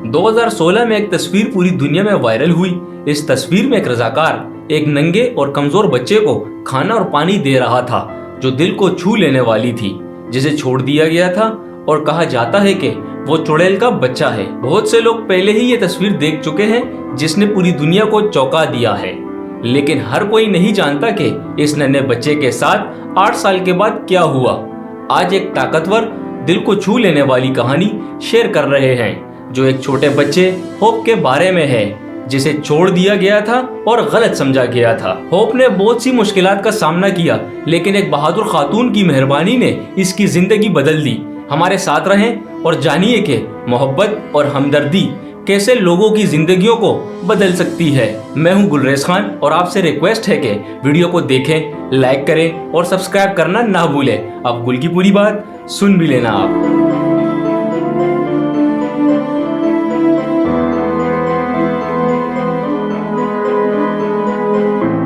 2016 में एक तस्वीर पूरी दुनिया में वायरल हुई। इस तस्वीर में एक रजाकार एक नंगे और कमजोर बच्चे को खाना और पानी दे रहा था, जो दिल को छू लेने वाली थी, जिसे छोड़ दिया गया था और कहा जाता है कि वो चुड़ैल का बच्चा है। बहुत से लोग पहले ही ये तस्वीर देख चुके हैं, जिसने पूरी दुनिया को चौंका दिया है, लेकिन हर कोई नहीं जानता कि इस नन्हे बच्चे के साथ 8 साल के बाद क्या हुआ। आज एक ताकतवर, दिल को छू लेने वाली कहानी शेयर कर रहे हैं, जो एक छोटे बच्चे होप के बारे में है, जिसे छोड़ दिया गया था और गलत समझा गया था। होप ने बहुत सी मुश्किलात का सामना किया, लेकिन एक बहादुर खातून की मेहरबानी ने इसकी जिंदगी बदल दी। हमारे साथ रहें और जानिए कि मोहब्बत और हमदर्दी कैसे लोगों की जिंदगियों को बदल सकती है। मैं हूं गुलरेज खान और आपसे रिक्वेस्ट है कि वीडियो को देखें, लाइक करें और सब्सक्राइब करना ना भूलें। अब गुल की पूरी बात सुन भी लेना आप।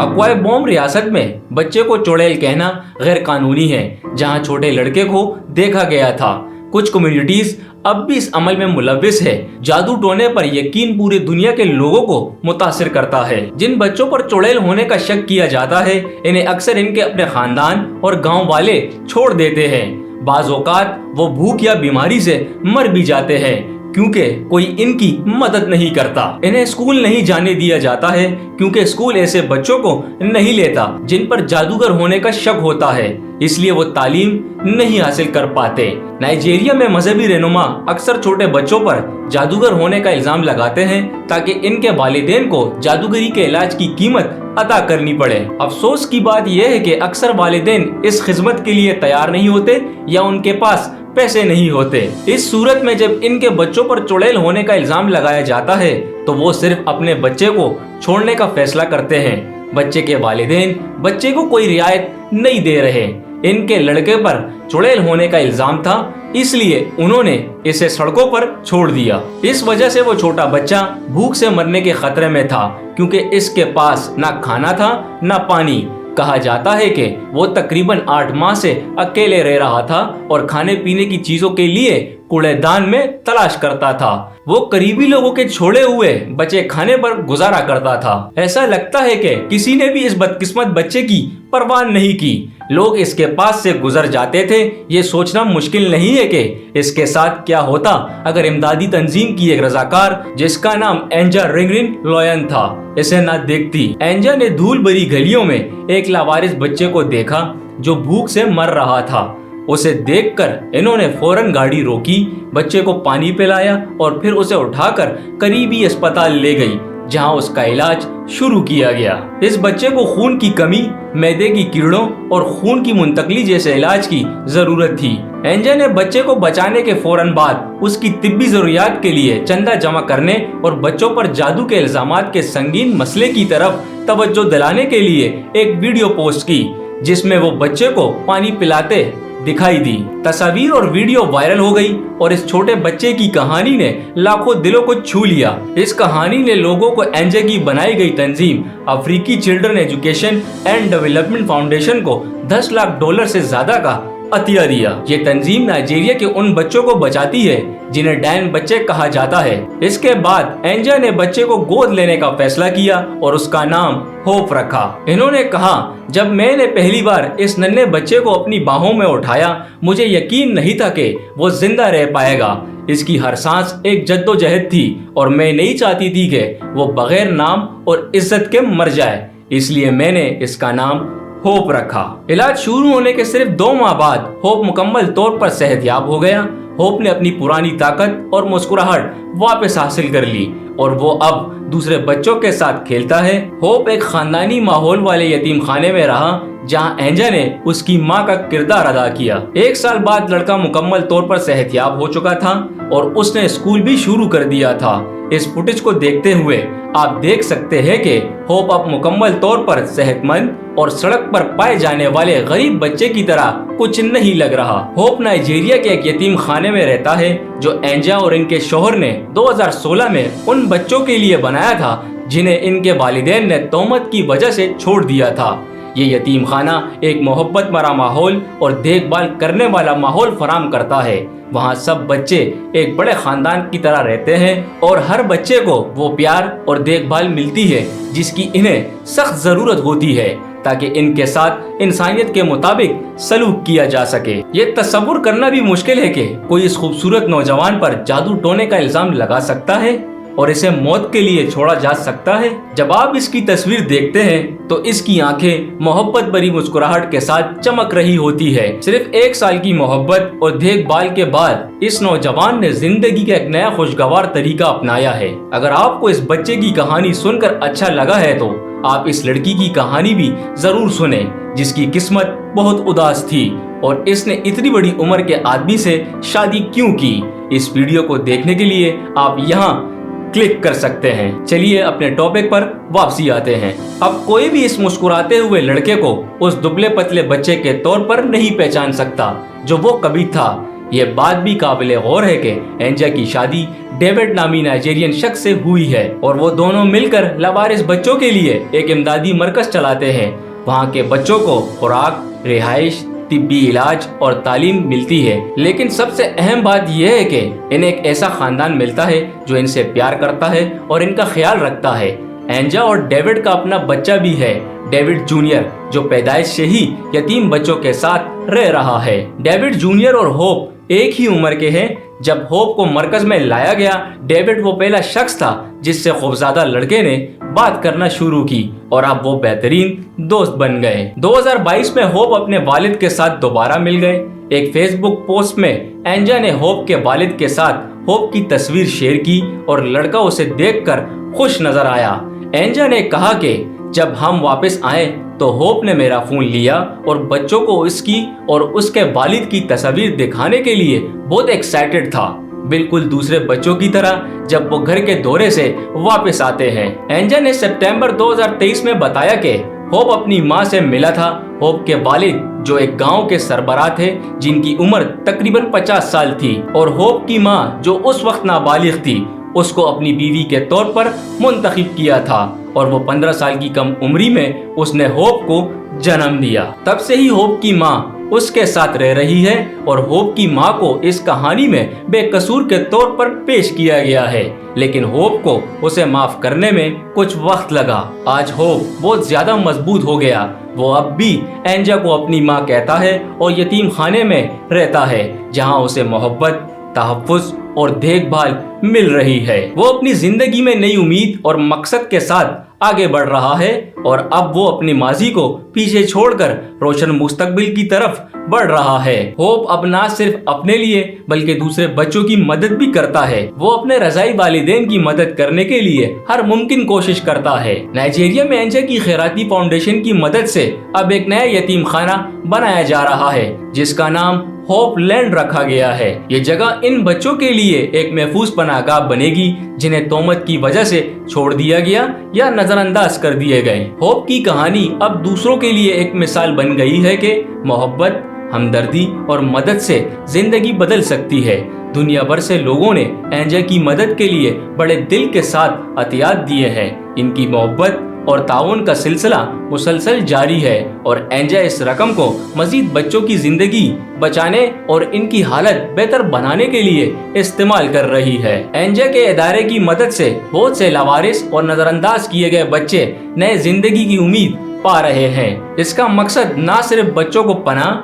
अक्वाई बॉम रियासत में बच्चे को चुड़ैल कहना गैर कानूनी है, जहां छोटे लड़के को देखा गया था। कुछ कम्युनिटीज अब भी इस अमल में मुलव्विस है। जादू टोने पर यकीन पूरी दुनिया के लोगों को मुतासिर करता है। जिन बच्चों पर चुड़ैल होने का शक किया जाता है, इन्हें अक्सर इनके अपने खानदान और गांव वाले छोड़ देते हैं। बाज़ औक़ात वो भूख या बीमारी से मर भी जाते हैं, क्योंकि कोई इनकी मदद नहीं करता। इन्हें स्कूल नहीं जाने दिया जाता है, क्योंकि स्कूल ऐसे बच्चों को नहीं लेता जिन पर जादूगर होने का शक होता है, इसलिए वो तालीम नहीं हासिल कर पाते। नाइजीरिया में मजहबी रहनुमा अक्सर छोटे बच्चों पर जादूगर होने का इल्जाम लगाते हैं, ताकि इनके वालिदैन को जादूगरी के इलाज की कीमत अदा करनी पड़े। अफसोस की बात यह है कि अक्सर वालिदैन इस खिदमत के लिए तैयार नहीं होते या उनके पास पैसे नहीं होते। इस सूरत में जब इनके बच्चों पर चुड़ैल होने का इल्जाम लगाया जाता है, तो वो सिर्फ अपने बच्चे को छोड़ने का फैसला करते हैं। बच्चे के वालिदैन बच्चे को कोई रियायत नहीं दे रहे। इनके लड़के पर चुड़ैल होने का इल्जाम था, इसलिए उन्होंने इसे सड़कों पर छोड़ दिया। इस वजह से वो छोटा बच्चा भूख से मरने के खतरे में था, क्योंकि इसके पास ना खाना था ना पानी। कहा जाता है कि वो तकरीबन 8 माह से अकेले रह रहा था और खाने पीने की चीजों के लिए कूड़ेदान में तलाश करता था। वो करीबी लोगों के छोड़े हुए बचे खाने पर गुजारा करता था। ऐसा लगता है कि किसी ने भी इस बदकिस्मत बच्चे की परवाह नहीं की। लोग इसके पास से गुजर जाते थे। ये सोचना मुश्किल नहीं है कि इसके साथ क्या होता अगर इमदादी तंजीम की एक रजाकार, जिसका नाम एंजा रिंगरिन लोयन था, इसे ना देखती। एंजा ने धूल भरी गलियों में एक लावारिस बच्चे को देखा जो भूख से मर रहा था। उसे देखकर इन्होंने फौरन गाड़ी रोकी, बच्चे को पानी पिलाया और फिर उसे उठाकर करीबी अस्पताल ले गई, जहां उसका इलाज शुरू किया गया। इस बच्चे को खून की कमी, मैदे की कीड़ों और खून की मुंतकली जैसे इलाज की जरूरत थी। एंजा ने बच्चे को बचाने के फौरन बाद उसकी तिब्बी जरूरियात के लिए चंदा जमा करने और बच्चों पर जादू के इल्जामात के संगीन मसले की तरफ तवज्जो दिलाने के लिए एक वीडियो पोस्ट की, जिसमें वो बच्चे को पानी पिलाते दिखाई दी। तस्वीर और वीडियो वायरल हो गई और इस छोटे बच्चे की कहानी ने लाखों दिलों को छू लिया। इस कहानी ने लोगों को एंजा की बनाई गई तंजीम अफ्रीकी children education and development foundation को $10 लाख से ज्यादा का अतिया दिया। ये तंजीम नाइजीरिया के उन बच्चों को बचाती है जिन्हें डैन बच्चे कहा जाता है। इसके बाद एंजा ने बच्चे को गोद लेने का फैसला किया और उसका नाम होप रखा। इन्होंने कहा, जब मैंने पहली बार इस नन्हे बच्चे को अपनी बाहों में उठाया, मुझे यकीन नहीं था कि वो जिंदा रह पाएगा। इसकी हर सांस एक जद्दोजहद थी और मैं नहीं चाहती थी कि वो बगैर नाम और इज्जत के मर जाए, इसलिए मैंने इसका नाम होप रखा। इलाज शुरू होने के सिर्फ 2 माह बाद होप मुकम्मल तौर पर सेहतयाब हो गया। होप ने अपनी पुरानी ताकत और मुस्कुराहट वापस हासिल कर ली और वो अब दूसरे बच्चों के साथ खेलता है। होप एक खानदानी माहौल वाले यतीम खाने में रहा, जहां एंजा ने उसकी मां का किरदार अदा किया। 1 साल बाद लड़का मुकम्मल तौर पर सेहतयाब हो चुका था और उसने स्कूल भी शुरू कर दिया था। इस फुटेज को देखते हुए आप देख सकते हैं कि होप अब मुकम्मल तौर पर सेहतमंद और सड़क पर पाए जाने वाले गरीब बच्चे की तरह कुछ नहीं लग रहा। होप नाइजीरिया के एक यतीम खाने में रहता है, जो एंजा और इनके शौहर ने 2016 में उन बच्चों के लिए बनाया था जिन्हें इनके वालिदैन ने तोहमत की वजह से छोड़ दिया था। ये यतीम खाना एक मोहब्बत भरा माहौल और देखभाल करने वाला माहौल फराहम करता है। वहाँ सब बच्चे एक बड़े खानदान की तरह रहते हैं और हर बच्चे को वो प्यार और देखभाल मिलती है जिसकी इन्हें सख्त जरूरत होती है ताकि इनके साथ इंसानियत के मुताबिक सलूक किया जा सके। ये तस्वुर करना भी मुश्किल है कि कोई इस खूबसूरत नौजवान पर जादू टोने का इल्जाम लगा सकता है और इसे मौत के लिए छोड़ा जा सकता है। जब आप इसकी तस्वीर देखते हैं तो इसकी आंखें मोहब्बत भरी मुस्कुराहट के साथ चमक रही होती है। सिर्फ 1 साल की मोहब्बत और देखभाल के बाद इस नौजवान ने जिंदगी का एक नया खुशगवार तरीका अपनाया है। अगर आपको इस बच्चे की कहानी सुनकर अच्छा लगा है तो आप इस लड़की की कहानी भी जरूर सुने जिसकी किस्मत बहुत उदास थी और इसने इतनी बड़ी उम्र के आदमी से शादी क्यों की। इस वीडियो को देखने के लिए आप यहाँ क्लिक कर सकते हैं। चलिए अपने टॉपिक पर वापसी आते हैं। अब कोई भी इस मुस्कुराते हुए लड़के को उस दुबले पतले बच्चे के तौर पर नहीं पहचान सकता जो वो कभी था। ये बात भी काबिले गौर है कि एंजा की शादी डेविड नामी नाइजीरियन शख्स से हुई है और वो दोनों मिलकर लावारिस बच्चों के लिए एक इमदादी मरकज चलाते हैं। वहाँ के बच्चों को खुराक, रिहाइश, तिब्बी इलाज और तालीम मिलती है। लेकिन सबसे अहम बात यह है कि इन्हें एक ऐसा खानदान मिलता है जो इनसे प्यार करता है और इनका ख्याल रखता है। एंजा और डेविड का अपना बच्चा भी है, डेविड जूनियर, जो पैदाइश से ही यतीम बच्चों के साथ रह रहा है। डेविड जूनियर और होप एक ही उम्र के हैं। जब होप को मरकज में लाया गया, डेविड वो पहला शख्स था जिससे खौफज़दा लड़के ने बात करना शुरू की और अब वो बेहतरीन दोस्त बन गए। 2022 में होप अपने वालिद के साथ दोबारा मिल गए। एक फेसबुक पोस्ट में एंजा ने होप के वालिद के साथ होप की तस्वीर शेयर की और लड़का उसे देखकर खुश नजर आया। एंजा ने कहा कि जब हम वापस आए तो होप ने मेरा फोन लिया और बच्चों को इसकी और उसके वालिद की तस्वीर दिखाने के लिए बहुत एक्साइटेड था, बिल्कुल दूसरे बच्चों की तरह जब वो घर के दौरे से वापस आते हैं। एंजा ने सितंबर 2023 में बताया कि होप अपनी माँ से मिला था। होप के वालिद जो एक गांव के सरबराह थे जिनकी उम्र तकरीबन 50 साल थी और होप की माँ जो उस वक्त नाबालिग थी उसको अपनी बीवी के तौर पर मुंतखब किया था और वो 15 साल की कम उम्री में उसने होप को जन्म दिया। तब से ही होप की माँ उसके साथ रह रही है और होप की माँ को इस कहानी में बेकसूर के तौर पर पेश किया गया है, लेकिन होप को उसे माफ करने में कुछ वक्त लगा। आज होप बहुत ज्यादा मजबूत हो गया। वो अब भी एंजा को अपनी माँ कहता है और यतीम खाने में रहता है जहाँ उसे मोहब्बत, तहफ़्फ़ुज़ और देखभाल मिल रही है। वो अपनी जिंदगी में नई उम्मीद और मकसद के साथ आगे बढ़ रहा है और अब वो अपने माजी को पीछे छोड़कर रोशन मुस्तकबिल की तरफ बढ़ रहा है। होप अब ना सिर्फ अपने लिए बल्कि दूसरे बच्चों की मदद भी करता है। वो अपने रज़ाई वालिदैन की मदद करने के लिए हर मुमकिन कोशिश करता है। नाइजीरिया में एंजा की खैराती फाउंडेशन की मदद से अब एक नया यतीम खाना बनाया जा रहा है जिसका नाम होप लैंड रखा गया है। ये जगह इन बच्चों के लिए एक महफूज पनाहगाह बनेगी जिन्हें तोहमत की वजह से छोड़ दिया गया या नजरअंदाज कर दिए गए। होप की कहानी अब दूसरों के लिए एक मिसाल बन गई है कि मोहब्बत, हमदर्दी और मदद से जिंदगी बदल सकती है। दुनिया भर से लोगों ने एंजा की मदद के लिए बड़े दिल के साथ अतियात दिए हैं। इनकी मोहब्बत और ताउन का सिलसिला मुसलसल जारी है और एंजा इस रकम को मजीद बच्चों की जिंदगी बचाने और इनकी हालत बेहतर बनाने के लिए इस्तेमाल कर रही है। एंजा के इदारे की मदद से बहुत से लावारिस और नजरअंदाज किए गए बच्चे नए जिंदगी की उम्मीद पा रहे हैं। इसका मकसद न सिर्फ बच्चों को पनाह,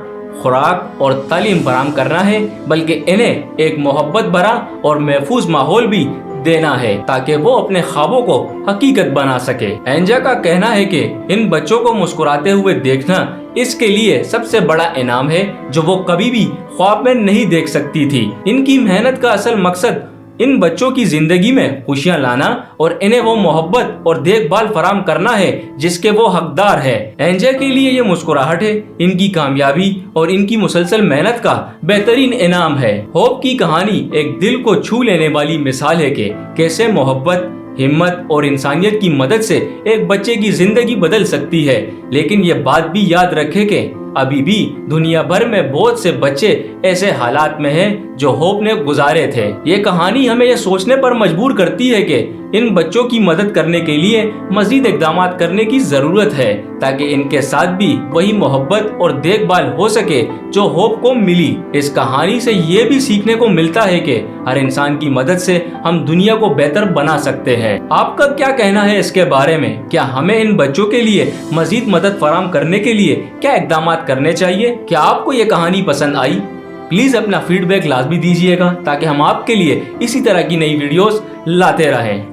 खुराक और तालीम फराहम करना है बल्कि इन्हें एक मोहब्बत भरा और महफूज माहौल भी देना है ताकि वो अपने ख्वाबों को हकीकत बना सके। एंजा का कहना है कि इन बच्चों को मुस्कुराते हुए देखना इसके लिए सबसे बड़ा इनाम है जो वो कभी भी ख्वाब में नहीं देख सकती थी। इनकी मेहनत का असल मकसद इन बच्चों की जिंदगी में खुशियां लाना और इन्हें वो मोहब्बत और देखभाल फराहम करना है जिसके वो हकदार है। एंजा के लिए ये मुस्कुराहट है इनकी कामयाबी और इनकी मुसलसल मेहनत का बेहतरीन इनाम है। होप की कहानी एक दिल को छू लेने वाली मिसाल है कि कैसे मोहब्बत, हिम्मत और इंसानियत की मदद से एक बच्चे की जिंदगी बदल सकती है। लेकिन ये बात भी याद रखें कि अभी भी दुनिया भर में बहुत से बच्चे ऐसे हालात में हैं जो होप ने गुजारे थे। ये कहानी हमें ये सोचने पर मजबूर करती है कि इन बच्चों की मदद करने के लिए मजीद इक़दाम करने की जरूरत है, ताकि इनके साथ भी वही मोहब्बत और देखभाल हो सके जो होप को मिली। इस कहानी से ये भी सीखने को मिलता है कि हर इंसान की मदद से हम दुनिया को बेहतर बना सकते हैं। आपका क्या कहना है इसके बारे में? क्या हमें इन बच्चों के लिए मजीद मदद फराहम करने के लिए क्या इक़दाम करने चाहिए? क्या आपको ये कहानी पसंद आई? प्लीज अपना फीडबैक लाजमी दीजिएगा ताकि हम आपके लिए इसी तरह की नई वीडियोस लाते रहें।